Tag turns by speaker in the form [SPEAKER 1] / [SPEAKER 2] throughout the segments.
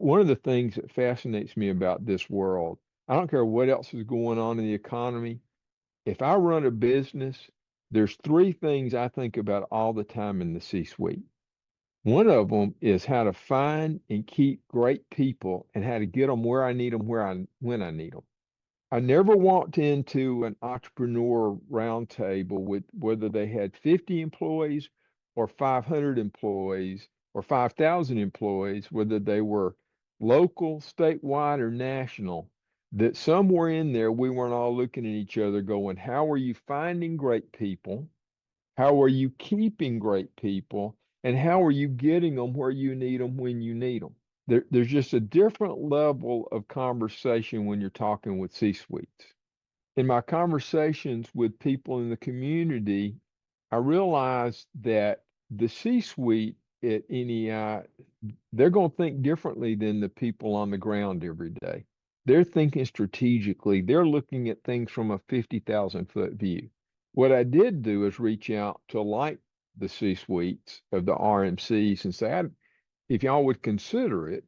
[SPEAKER 1] One of the things that fascinates me about this world, I don't care what else is going on in the economy. If I run a business, there's three things I think about all the time in the C-suite. One of them is how to find and keep great people and how to get them where I need them, when I need them. I never walked into an entrepreneur roundtable with whether they had 50 employees or 500 employees or 5,000 employees, whether they were local, statewide, or national, that somewhere in there we weren't all looking at each other going, how are you finding great people? How are you keeping great people? And how are you getting them where you need them when you need them? There's just a different level of conversation when you're talking with C-suites. In my conversations with people in the community, I realized that the C-suite at NEI, they're going to think differently than the people on the ground every day. They're thinking strategically. They're looking at things from a 50,000-foot view. What I did do is reach out to like the C-suites of the RMCs and say, if y'all would consider it,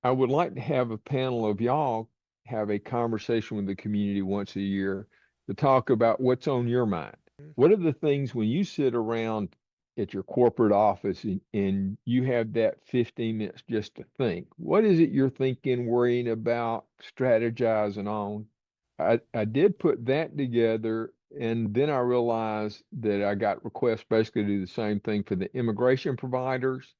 [SPEAKER 1] I would like to have a panel of y'all have a conversation with the community once a year to talk about what's on your mind. What are the things when you sit around at your corporate office and you have that 15 minutes just to think? What is it you're thinking, worrying about, strategizing on? I did put that together, and then I realized that I got requests basically to do the same thing for the immigration providers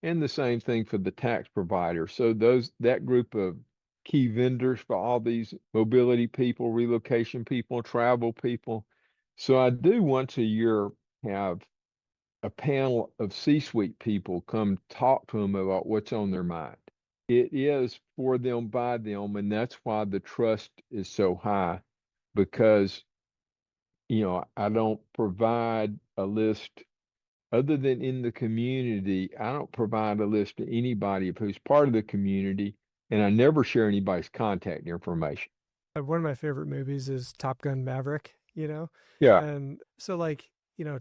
[SPEAKER 1] and the same thing for the tax providers. So that group of key vendors for all these mobility people, relocation people, travel people. So I do once a year have a panel of C-suite people come talk to them about what's on their mind. It is for them, by them, and that's why the trust is so high because, I don't provide a list other than in the community. I don't provide a list to anybody who's part of the community, and I never share anybody's contact information.
[SPEAKER 2] One of my favorite movies is Top Gun Maverick,
[SPEAKER 1] Yeah,
[SPEAKER 2] And so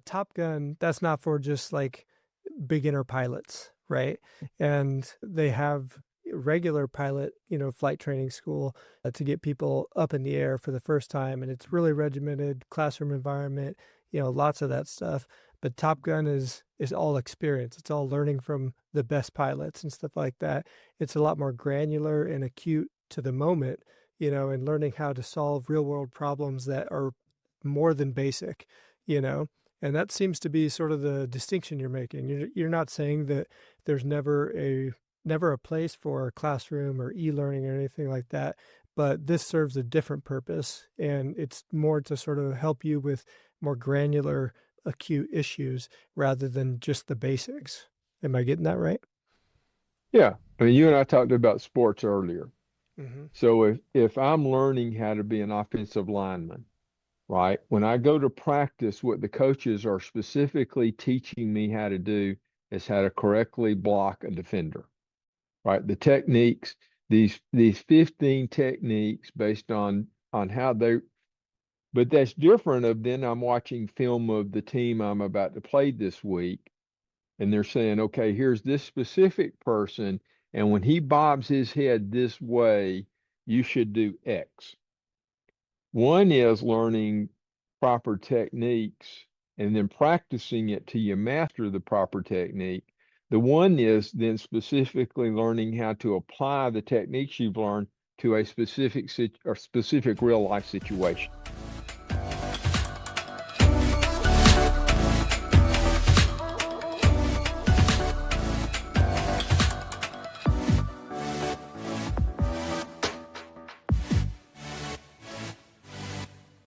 [SPEAKER 2] Top Gun, that's not for just like beginner pilots, right? And they have regular pilot, flight training school to get people up in the air for the first time. And it's really regimented classroom environment, lots of that stuff. But Top Gun is all experience. It's all learning from the best pilots and stuff like that. It's a lot more granular and acute to the moment, and learning how to solve real world problems that are more than basic, and that seems to be sort of the distinction you're making. You're not saying that there's never a place for a classroom or e-learning or anything like that, but this serves a different purpose, and it's more to sort of help you with more granular, acute issues rather than just the basics. Am I getting that right?
[SPEAKER 1] yeah. I mean, you and I talked about sports earlier.
[SPEAKER 2] Mm-hmm.
[SPEAKER 1] So if I'm learning how to be an offensive lineman, right? When I go to practice, what the coaches are specifically teaching me how to do is how to correctly block a defender, right? The techniques, these 15 techniques based on how they, but that's different of then I'm watching film of the team I'm about to play this week, and they're saying, okay, here's this specific person, and when he bobs his head this way, you should do X. One is learning proper techniques and then practicing it till you master the proper technique. The one is then specifically learning how to apply the techniques you've learned to a specific real life situation.